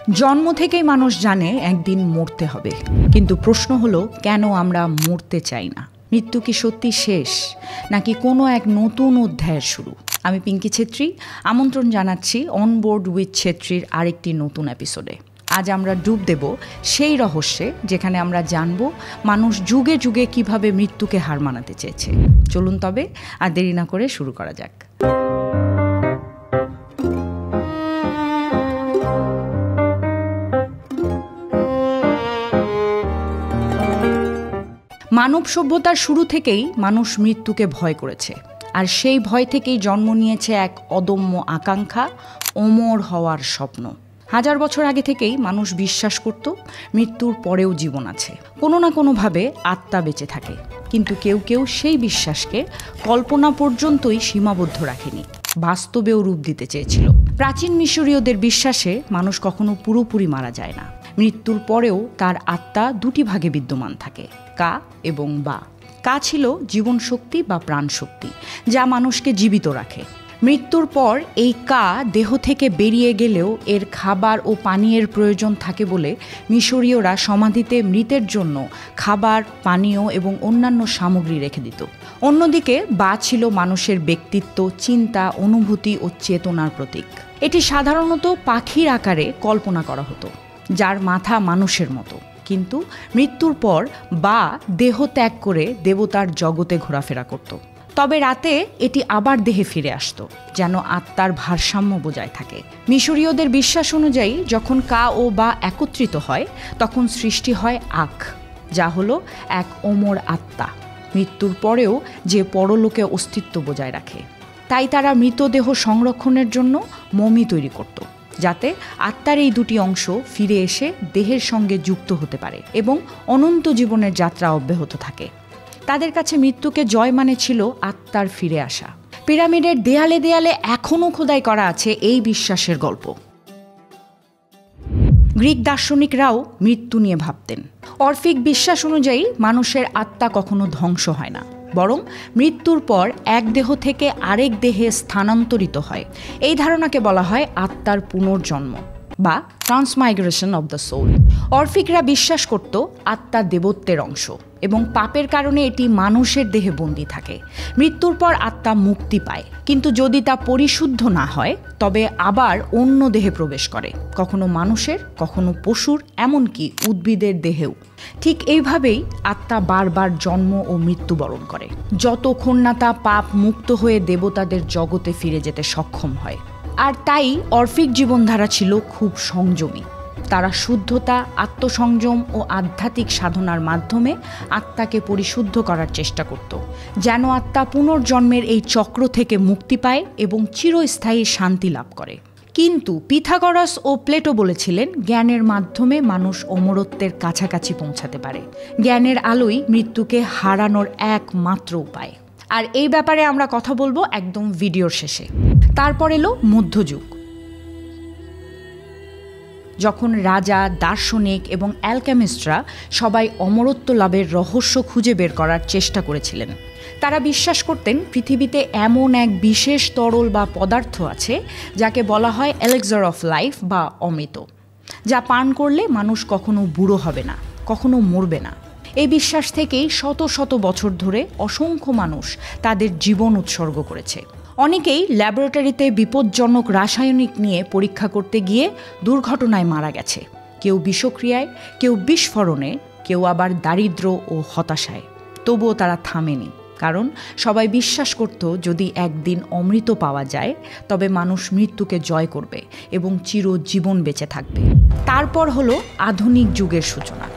জন্ম থেকেই মানুষ জানে একদিন মরতে হবে, কিন্তু প্রশ্ন হলো কেন আমরা মরতে চাই না? মৃত্যু কি সত্যি শেষ, নাকি কোনো এক নতুন অধ্যায়ের শুরু? আমি পিঙ্কি ছেত্রী, আমন্ত্রণ জানাচ্ছি অনবোর্ড উইথ ছেত্রীর আরেকটি নতুন এপিসোডে। আজ আমরা ডুব দেব সেই রহস্যে যেখানে আমরা জানব মানুষ যুগে যুগে কিভাবে মৃত্যুকে হার মানাতে চেয়েছে। চলুন তবে আর দেরি না করে শুরু করা যাক। মানব সভ্যতার শুরু থেকেই মানুষ মৃত্যুকে ভয় করেছে, আর সেই ভয় থেকেই জন্ম নিয়েছে এক অদম্য আকাঙ্ক্ষা, অমর হওয়ার স্বপ্ন। হাজার বছর আগে থেকেই মানুষ বিশ্বাস করত মৃত্যুর পরেও জীবন আছে, কোনো না কোনোভাবে আত্মা বেঁচে থাকে। কিন্তু কেউ কেউ সেই বিশ্বাসকে কল্পনা পর্যন্তই সীমাবদ্ধ রাখেনি, বাস্তবেও রূপ দিতে চেয়েছিল। প্রাচীন মিশরীয়দের বিশ্বাসে মানুষ কখনো পুরোপুরি মারা যায় না, মৃত্যুর পরেও তার আত্মা দুটি ভাগে বিদ্যমান থাকে, কা এবং বা। কা ছিল জীবন শক্তি বা প্রাণ শক্তি, যা মানুষকে জীবিত রাখে। মৃত্যুর পর এই কা দেহ থেকে বেরিয়ে গেলেও এর খাবার ও পানীয়ের প্রয়োজন থাকে বলে মিশরীয়রা সমাধিতে মৃতের জন্য খাবার, পানীয় এবং অন্যান্য সামগ্রী রেখে দিত। অন্যদিকে বা ছিল মানুষের ব্যক্তিত্ব, চিন্তা, অনুভূতি ও চেতনার প্রতীক। এটি সাধারণত পাখির আকারে কল্পনা করা হতো, যার মাথা মানুষের মতো, কিন্তু মৃত্যুর পর বা দেহ ত্যাগ করে দেবতার জগতে ঘোরাফেরা করত। তবে রাতে এটি আবার দেহে ফিরে আসতো, যেন আত্মার ভারসাম্য বজায় থাকে। মিশরীয়দের বিশ্বাস অনুযায়ী যখন কা ও বা একত্রিত হয়, তখন সৃষ্টি হয় আখ, যা হলো এক অমর আত্মা, মৃত্যুর পরেও যে পরলোকে অস্তিত্ব বজায় রাখে। তাই তারা মৃতদেহ সংরক্ষণের জন্য মমি তৈরি করত, যাতে আত্মার এই দুটি অংশ ফিরে এসে দেহের সঙ্গে যুক্ত হতে পারে এবং অনন্ত জীবনের যাত্রা অব্যাহত থাকে। তাদের কাছে মৃত্যুকে জয় মানে ছিল আত্মার ফিরে আসা। পিরামিডের দেয়ালে দেয়ালে এখনও খোদাই করা আছে এই বিশ্বাসের গল্প। গ্রিক দার্শনিকরাও মৃত্যু নিয়ে ভাবতেন। অরফিক বিশ্বাস অনুযায়ী মানুষের আত্মা কখনো ধ্বংস হয় না, বরং মৃত্যুর পর এক দেহ থেকে আরেক দেহে স্থানান্তরিত হয়। এই ধারণাকে বলা হয় আত্মার পুনর্জন্ম বা ট্রান্সমাইগ্রেশন অব দ্য সোল। অরফিকরা বিশ্বাস করত আত্মা দেবত্বের অংশ এবং পাপের কারণে এটি মানুষের দেহে বন্দী থাকে। মৃত্যুর পর আত্মা মুক্তি পায়, কিন্তু যদি তা পরিশুদ্ধ না হয় তবে আবার অন্য দেহে প্রবেশ করে, কখনো মানুষের, কখনো পশুর, এমনকি উদ্ভিদের দেহেও। ঠিক এইভাবেই আত্মা বারবার জন্ম ও মৃত্যুবরণ করে, যতক্ষণ না তা পাপ মুক্ত হয়ে দেবতাদের জগতে ফিরে যেতে সক্ষম হয়। আর তাই অরফিক জীবনধারা ছিল খুব সংযমী। তারা শুদ্ধতা, আত্মসংযম ও আধ্যাত্মিক সাধনার মাধ্যমে আত্মাকে পরিশুদ্ধ করার চেষ্টা করত, যেন আত্মা পুনর্জন্মের এই চক্র থেকে মুক্তি পায় এবং চিরস্থায়ী শান্তি লাভ করে। কিন্তু পিথাগোরাস ও প্লেটো বলেছিলেন জ্ঞানের মাধ্যমে মানুষ অমরত্বের কাছাকাছি পৌঁছাতে পারে। জ্ঞানের আলোই মৃত্যুকে হারানোর একমাত্র উপায়। আর এই ব্যাপারে আমরা কথা বলবো একদম ভিডিওর শেষে। তারপর এলো মধ্যযুগ, যখন রাজা, দার্শনিক এবং অ্যালকেমিস্টরা সবাই অমরত্ব লাভের রহস্য খুঁজে বের করার চেষ্টা করেছিলেন। তারা বিশ্বাস করতেন পৃথিবীতে এমন এক বিশেষ তরল বা পদার্থ আছে যাকে বলা হয় এলিক্সার অফ লাইফ বা অমৃত, যা পান করলে মানুষ কখনো বুড়ো হবে না, কখনো মরবে না। এই বিশ্বাস থেকেই শত শত বছর ধরে অসংখ্য মানুষ তাদের জীবন উৎসর্গ করেছে। অনেকেই ল্যাবরেটরিতে বিপজ্জনক রাসায়নিক নিয়ে পরীক্ষা করতে গিয়ে দুর্ঘটনায় মারা গেছে, কেউ বিষক্রিয়ায়, কেউ বিস্ফোরণে, কেউ আবার দারিদ্র্য ও হতাশায়। তবুও তারা থামেনি, কারণ সবাই বিশ্বাস করত যদি একদিন অমৃত পাওয়া যায় তবে মানুষ মৃত্যুকে জয় করবে এবং চিরজীবন বেঁচে থাকবে। তারপর হলো আধুনিক যুগের সূচনা।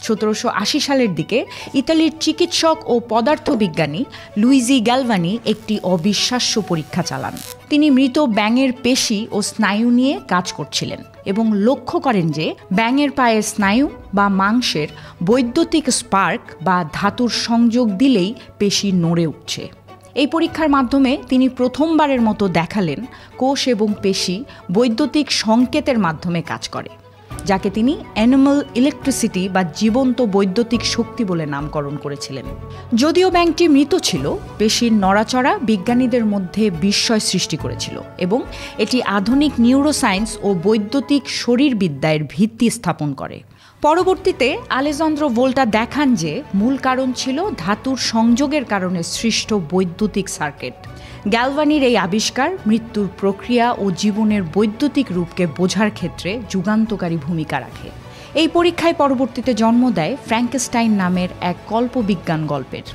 1780 সালের দিকে ইতালির চিকিৎসক ও পদার্থবিজ্ঞানী লুইজি গ্যালভানি একটি অবিশ্বাস্য পরীক্ষা চালান। তিনি মৃত ব্যাঙের পেশি ও স্নায়ু নিয়ে কাজ করছিলেন এবং লক্ষ্য করেন যে ব্যাঙের পায়ের স্নায়ু বা মাংসের বৈদ্যুতিক স্পার্ক বা ধাতুর সংযোগ দিলেই পেশি নড়ে উঠছে। এই পরীক্ষার মাধ্যমে তিনি প্রথমবারের মতো দেখালেন কোষ এবং পেশি বৈদ্যুতিক সংকেতের মাধ্যমে কাজ করে। যাকে তিনি অ্যানিমাল ইলেকট্রিসিটি বা জীবন্ত বৈদ্যুতিক শক্তি বলে নামকরণ করেছিলেন। যদিও ব্যাঙটি মৃত ছিল, পেশির নড়াচড়া বিজ্ঞানীদের মধ্যে বিস্ময় সৃষ্টি করেছিল এবং এটি আধুনিক নিউরোসায়েন্স ও বৈদ্যুতিক শরীরবিদ্যার ভিত্তি স্থাপন করে। পরবর্তীতে আলেজান্দ্রো ভোল্টা দেখান যে মূল কারণ ছিল ধাতুর সংযোগের কারণে সৃষ্ট বৈদ্যুতিক সার্কিট। গ্যালভানির এই আবিষ্কার মৃত্যুর প্রক্রিয়া ও জীবনের বৈদ্যুতিক রূপকে বোঝার ক্ষেত্রে যুগান্তকারী ভূমিকা রাখে। এই পরীক্ষায় পরবর্তীতে জন্ম দেয় ফ্র্যাঙ্কেনস্টাইন নামের এক কল্পবিজ্ঞান গল্পের।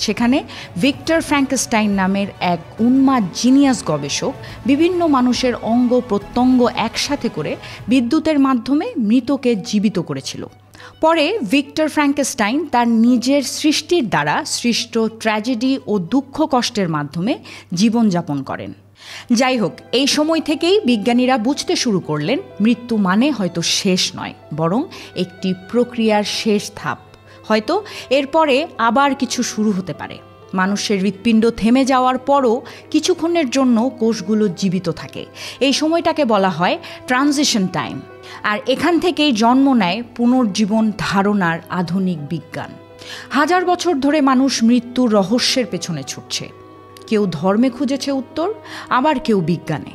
সেখানে ভিক্টর ফ্র্যাঙ্কেনস্টাইন নামের এক উন্মাদ জিনিয়াস গবেষক বিভিন্ন মানুষের অঙ্গ প্রত্যঙ্গ একসাথে করে বিদ্যুতের মাধ্যমে মৃতকে জীবিত করেছিল। পরে ভিক্টর ফ্র্যাঙ্কেনস্টাইন তার নিজের সৃষ্টির দ্বারা সৃষ্ট ট্র্যাজেডি ও দুঃখ কষ্টের মাধ্যমে জীবনযাপন করেন। যাই হোক, এই সময় থেকেই বিজ্ঞানীরা বুঝতে শুরু করলেন মৃত্যু মানে হয়তো শেষ নয়, বরং একটি প্রক্রিয়ার শেষ ধাপ। হয়তো এরপরে আবার কিছু শুরু হতে পারে। মানুষের হৃৎপিণ্ড থেমে যাওয়ার পরও কিছুক্ষণের জন্য কোষগুলো জীবিত থাকে। এই সময়টাকে বলা হয় ট্রানজিশন টাইম। আর এখান থেকেই জন্ম নেয় পুনর্জীবন ধারণার আধুনিক বিজ্ঞান। হাজার বছর ধরে মানুষ মৃত্যুর রহস্যের পেছনে ছুটছে। কেউ ধর্মে খুঁজেছে উত্তর, আবার কেউ বিজ্ঞানে।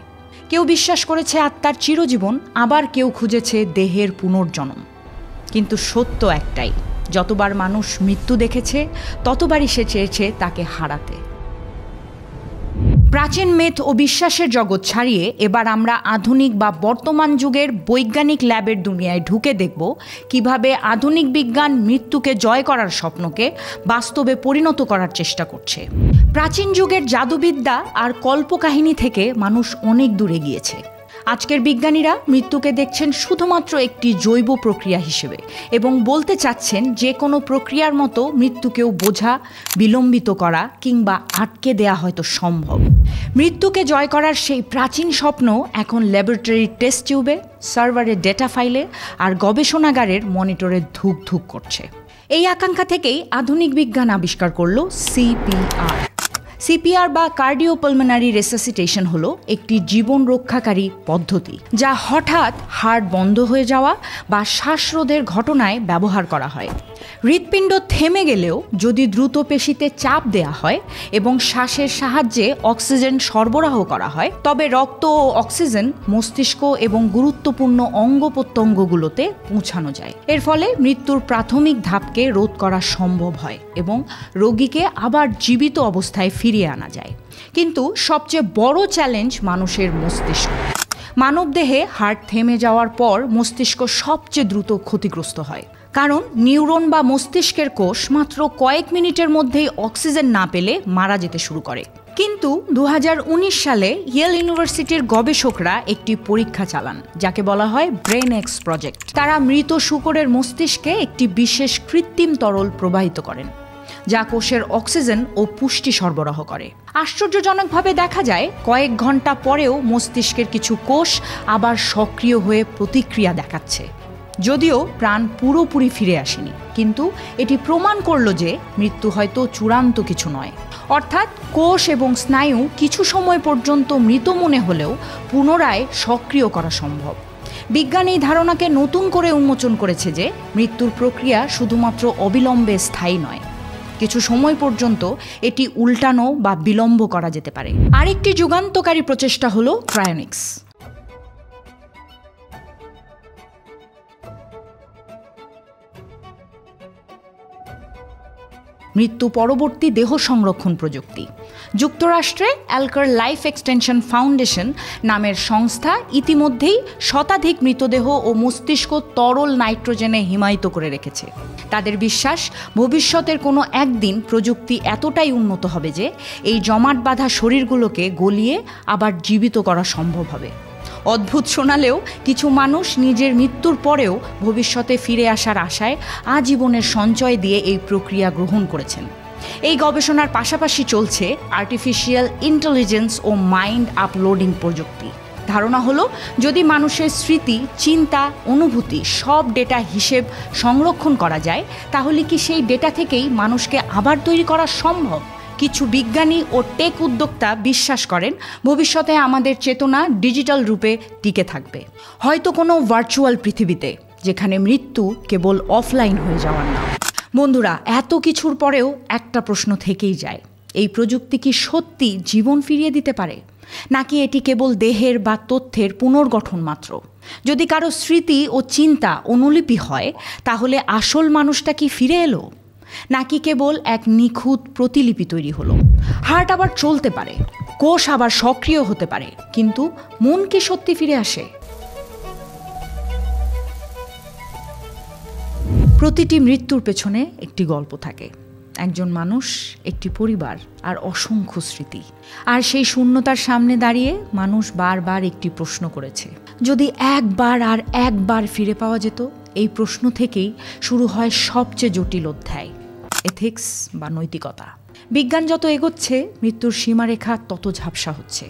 কেউ বিশ্বাস করেছে আত্মার চিরজীবন, আবার কেউ খুঁজেছে দেহের পুনর্জন্ম। কিন্তু সত্য একটাই, যতবার মানুষ মৃত্যু দেখেছে ততবারই সে চেয়েছে তাকে হারাতে। প্রাচীন মেথ ও বিশ্বাসের জগৎ ছাড়িয়ে এবার আমরা আধুনিক বা বর্তমান যুগের বৈজ্ঞানিক ল্যাবের দুনিয়ায় ঢুকে দেখব কিভাবে আধুনিক বিজ্ঞান মৃত্যুকে জয় করার স্বপ্নকে বাস্তবে পরিণত করার চেষ্টা করছে। প্রাচীন যুগের জাদুবিদ্যা আর কল্পকাহিনী থেকে মানুষ অনেক দূরে গিয়েছে। আজকের বিজ্ঞানীরা মৃত্যুকে দেখছেন শুধুমাত্র একটি জৈব প্রক্রিয়া হিসেবে এবং বলতে চাচ্ছেন যে কোনো প্রক্রিয়ার মতো মৃত্যুকেও বোঝা, বিলম্বিত করা কিংবা আটকে দেয়া হয়তো সম্ভব। মৃত্যুকে জয় করার সেই প্রাচীন স্বপ্ন এখন ল্যাবরেটরির টেস্ট টিউবে, সার্ভারের ডেটা ফাইলে আর গবেষণাগারের মনিটরে ধুক ধুক করছে। এই আকাঙ্ক্ষা থেকেই আধুনিক বিজ্ঞান আবিষ্কার করল সিপিআর। সিপিআর বা কার্ডিওপালমোনারি রেসাসিটেশন হলো একটি জীবন রক্ষাকারী পদ্ধতি, যা হঠাৎ হার্ট বন্ধ হয়ে যাওয়া বা শ্বাসরোধের ঘটনায় ব্যবহার করা হয়। হৃৎপিণ্ড থেমে গেলেও যদি দ্রুত পেশিতে চাপ দেয়া হয় এবং শ্বাসের সাহায্যে অক্সিজেন সরবরাহ করা হয়, তবে রক্ত ও অক্সিজেন মস্তিষ্ক এবং গুরুত্বপূর্ণ অঙ্গ প্রত্যঙ্গগুলোতে পৌঁছানো যায়। এর ফলে মৃত্যুর প্রাথমিক ধাপকে রোধ করা সম্ভব হয় এবং রোগীকে আবার জীবিত অবস্থায় ফিরিয়ে আনা যায়। কিন্তু সবচেয়ে বড় চ্যালেঞ্জ মানুষের মস্তিষ্ক। মানবদেহে হার্ট থেমে যাওয়ার পর মস্তিষ্ক সবচেয়ে দ্রুত ক্ষতিগ্রস্ত হয়, কারণ নিউরন বা মস্তিষ্কের কোষ মাত্র কয়েক মিনিটের মধ্যেই অক্সিজেন না পেলে মারা যেতে শুরু করে। কিন্তু 2019 সালে ইয়েল ইউনিভার্সিটির গবেষকরা একটি পরীক্ষা চালান, যাকে বলা হয় ব্রেন এক্স প্রজেক্ট। তারা মৃত শূকরের মস্তিষ্কে একটি বিশেষ কৃত্রিম তরল প্রবাহিত করেন, যা কোষের অক্সিজেন ও পুষ্টি সরবরাহ করে। আশ্চর্যজনকভাবে দেখা যায় কয়েক ঘন্টা পরেও মস্তিষ্কের কিছু কোষ আবার সক্রিয় হয়ে প্রতিক্রিয়া দেখাচ্ছে। যদিও প্রাণ পুরোপুরি ফিরে আসেনি, কিন্তু এটি প্রমাণ করল যে মৃত্যু হয়তো চূড়ান্ত কিছু নয়। অর্থাৎ কোষ এবং স্নায়ু কিছু সময় পর্যন্ত মৃত মনে হলেও পুনরায় সক্রিয় করা সম্ভব। বিজ্ঞান এই ধারণাকে নতুন করে উন্মোচন করেছে যে মৃত্যুর প্রক্রিয়া শুধুমাত্র অবিলম্বে স্থায়ী নয়, কিছু সময় পর্যন্ত এটি উল্টানো বা বিলম্ব করা যেতে পারে। আরেকটি যুগান্তকারী প্রচেষ্টা হলো ক্রায়োনিক্স। মৃত্যু পরবর্তী দেহ সংরক্ষণ প্রযুক্তি। যুক্তরাষ্ট্রে অ্যালকার লাইফ এক্সটেনশন ফাউন্ডেশন নামের সংস্থা ইতিমধ্যেই শতাধিক মৃতদেহ ও মস্তিষ্ক তরল নাইট্রোজেনে হিমায়িত করে রেখেছে। তাদের বিশ্বাস, ভবিষ্যতের কোনো একদিন প্রযুক্তি এতটাই উন্নত হবে যে এই জমাট বাঁধা শরীরগুলোকে গলিয়ে আবার জীবিত করা সম্ভব হবে। অদ্ভুত শোনালেও কিছু মানুষ নিজের মৃত্যুর পরেও ভবিষ্যতে ফিরে আসার আশায় আজীবনের সঞ্চয় দিয়ে এই প্রক্রিয়া গ্রহণ করেছেন। এই গবেষণার পাশাপাশি চলছে আর্টিফিশিয়াল ইন্টেলিজেন্স ও মাইন্ড আপলোডিং প্রযুক্তি। ধারণা হলো, যদি মানুষের স্মৃতি, চিন্তা, অনুভূতি সব ডেটা হিসেব সংরক্ষণ করা যায়, তাহলে কি সেই ডেটা থেকেই মানুষকে আবার তৈরি করা সম্ভব? কিছু বিজ্ঞানী ও টেক উদ্যোক্তা বিশ্বাস করেন ভবিষ্যতে আমাদের চেতনা ডিজিটাল রূপে টিকে থাকবে, হয়তো কোনো ভার্চুয়াল পৃথিবীতে, যেখানে মৃত্যু কেবল অফলাইন হয়ে যাওয়ার নাম। বন্ধুরা, এত কিছুর পরেও একটা প্রশ্ন থেকেই যায়, এই প্রযুক্তি কি সত্যি জীবন ফিরিয়ে দিতে পারে, নাকি এটি কেবল দেহের বা তথ্যের পুনর্গঠন মাত্র? যদি কারো স্মৃতি ও চিন্তা অনুলিপি হয়, তাহলে আসল মানুষটা কি ফিরে এলো, নাকি কেবল এক নিখুঁত প্রতিলিপি তৈরি হলো? হার্ট আবার চলতে পারে, কোষ আবার সক্রিয় হতে পারে, কিন্তু মন কি সত্যি ফিরে আসে? প্রতিটি মৃত্যুর পেছনে একটি গল্প থাকে, একজন মানুষ, একটি পরিবার আর অসংখ্য স্মৃতি। আর সেই শূন্যতার সামনে দাঁড়িয়ে মানুষ বারবার একটি প্রশ্ন করেছে, যদি একবার আর একবার ফিরে পাওয়া যেত? এই প্রশ্ন থেকেই শুরু হয় সবচেয়ে জটিল অধ্যায়, এথিক্স বা নৈতিকতা। বিজ্ঞান যত এগোচ্ছে, মৃত্যুর সীমারেখা তত ঝাপসা হচ্ছে।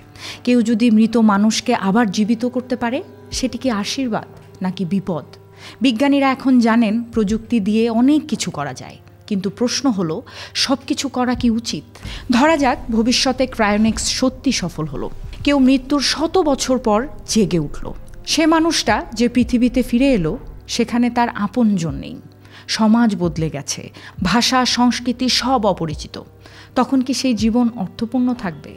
কেউ যদি মৃত মানুষকে আবার জীবিত করতে পারে, সেটি কি আশীর্বাদ নাকি বিপদ? বিজ্ঞানীরা এখন জানেন প্রযুক্তি দিয়ে অনেক কিছু করা যায়, কিন্তু প্রশ্ন হলো সব কিছু করা কি উচিত? ধরা যাক ভবিষ্যতে ক্রায়োনিক্স সত্যি সফল হলো, কেউ মৃত্যুর 100 বছর পর জেগে উঠল। সে মানুষটা যে পৃথিবীতে ফিরে এলো, সেখানে তার আপনজন নেই, সমাজ বদলে গেছে, ভাষা সংস্কৃতি সব অপরিচিত। তখন কি সেই জীবন অর্থপূর্ণ থাকবে,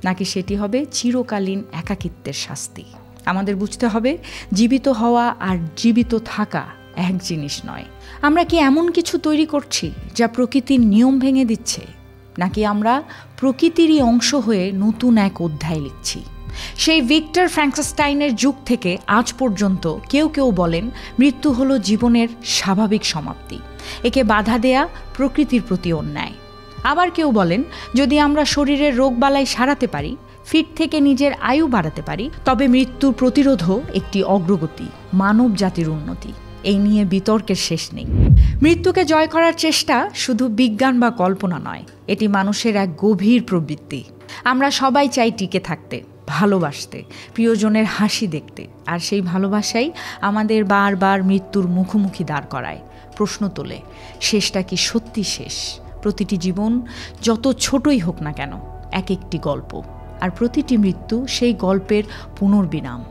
নাকি সেটি হবে চিরকালীন একাকিত্বের শাস্তি? আমাদের বুঝতে হবে, জীবিত হওয়া আর জীবিত থাকা এক জিনিস নয়। আমরা কি এমন কিছু তৈরি করছি যা প্রকৃতির নিয়ম ভেঙে দিচ্ছে, নাকি আমরা প্রকৃতিরই অংশ হয়ে নতুন এক অধ্যায় লিখছি? সেই ভিক্টর ফ্র্যাঙ্কেনস্টাইনের যুগ থেকে আজ পর্যন্ত কেউ কেউ বলেন মৃত্যু হলো জীবনের স্বাভাবিক সমাপ্তি, একে বাধা দেয়া প্রকৃতির প্রতি অন্যায়। আবার কেউ বলেন যদি আমরা শরীরের রোগবালাই সারাতে পারি, ফিট থেকে নিজের আয়ু বাড়াতে পারি, তবে মৃত্যু প্রতিরোধও একটি অগ্রগতি, মানব জাতির উন্নতি। এই নিয়ে বিতর্কের শেষ নেই। মৃত্যুকে জয় করার চেষ্টা শুধু বিজ্ঞান বা কল্পনা নয়, এটি মানুষের এক গভীর প্রবৃত্তি। আমরা সবাই চাই টিকে থাকতে, ভালোবাসতে, প্রিয়জনের হাসি দেখতে, আর সেই ভালোবাসাই আমাদের বারবার মৃত্যুর মুখোমুখি দাঁড় করায়, প্রশ্ন তোলে, শেষটা কি সত্যি শেষ? প্রতিটি জীবন যত ছোটই হোক না কেন, এক একটি গল্প, আর প্রতিটি মৃত্যু সেই গল্পের পুনর্বিরাম।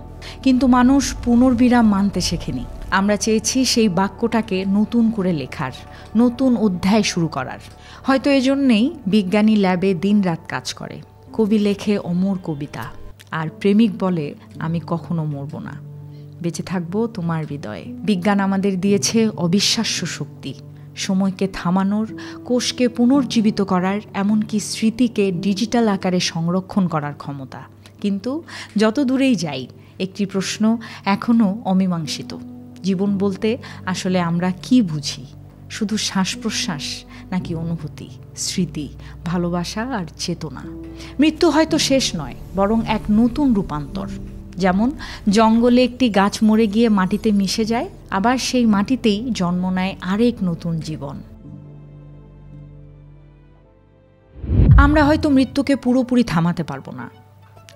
কিন্তু মানুষ পুনর্বিরাম মানতে শেখেনি। আমরা চেয়েছি সেই বাক্যটাকে নতুন করে লেখার, নতুন অধ্যায় শুরু করার। হয়তো এজন্যেই বিজ্ঞানী ল্যাবে দিনরাত কাজ করে, কবি লেখে অমর কবিতা, আর প্রেমিক বলে আমি কখনো মরব না, বেঁচে থাকবো তোমার হৃদয়ে। বিজ্ঞান আমাদের দিয়েছে অবিশ্বাস্য শক্তি, সময়কে থামানোর, কোষকে পুনর্জীবিত করার, এমনকি স্মৃতিকে ডিজিটাল আকারে সংরক্ষণ করার ক্ষমতা। কিন্তু যত দূরেই যাই, একটি প্রশ্ন এখনও অমীমাংসিত, জীবন বলতে আসলে আমরা কি বুঝি? শুধু শ্বাস প্রশ্বাস, নাকি অনুভূতি, স্মৃতি, ভালোবাসা আর চেতনা? মৃত্যু হয়তো শেষ নয়, বরং এক নতুন রূপান্তর। যেমন জঙ্গলে একটি গাছ মরে গিয়ে মাটিতে মিশে যায়, আবার সেই মাটিতেই জন্ম নেয় আরেক নতুন জীবন। আমরা হয়তো মৃত্যুকে পুরোপুরি থামাতে পারবো না,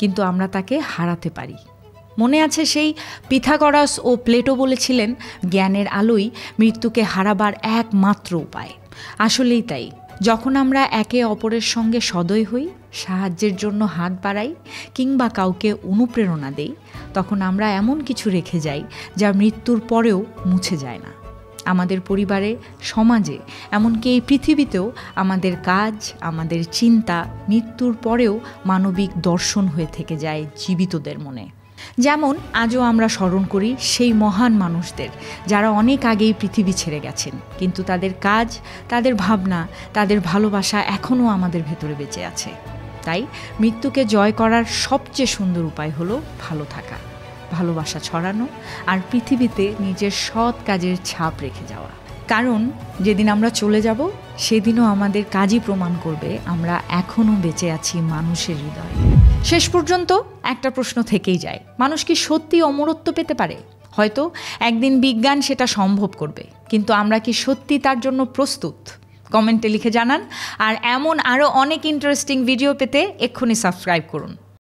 কিন্তু আমরা তাকে হারাতে পারি। মনে আছে সেই পিথাগোরাস ও প্লেটো বলেছিলেন জ্ঞানের আলোই মৃত্যুকে হারাবার একমাত্র উপায়। আসলেই তাই, যখন আমরা একে অপরের সঙ্গে সদয় হই, সাহায্যের জন্য হাত বাড়াই, কিংবা কাউকে অনুপ্রেরণা দেই, তখন আমরা এমন কিছু রেখে যাই যা মৃত্যুর পরেও মুছে যায় না। আমাদের পরিবারে, সমাজে, এমনকি এই পৃথিবীতেও আমাদের কাজ, আমাদের চিন্তা মৃত্যুর পরেও মানবিক দর্শন হয়ে থেকে যায় জীবিতদের মনে। যেমন আজও আমরা স্মরণ করি সেই মহান মানুষদের যারা অনেক আগেই পৃথিবী ছেড়ে গেছেন, কিন্তু তাদের কাজ, তাদের ভাবনা, তাদের ভালোবাসা এখনও আমাদের ভেতরে বেঁচে আছে। তাই মৃত্যুকে জয় করার সবচেয়ে সুন্দর উপায় হলো ভালো থাকা, ভালোবাসা ছড়ানো, আর পৃথিবীতে নিজের সৎ কাজের ছাপ রেখে যাওয়া। কারণ যেদিন আমরা চলে যাব, সেদিনও আমাদের কাজই প্রমাণ করবে আমরা এখনও বেঁচে আছি মানুষের হৃদয়ে। শেষ পর্যন্ত একটা প্রশ্ন থেকেই যায়, মানুষ কি সত্যি অমরত্ব পেতে পারে? হয়তো একদিন বিজ্ঞান সেটা সম্ভব করবে, কিন্তু আমরা কি সত্যি তার জন্য প্রস্তুত? কমেন্টে লিখে জানান। আর এমন আরও অনেক ইন্টারেস্টিং ভিডিও পেতে এক্ষুনি সাবস্ক্রাইব করুন।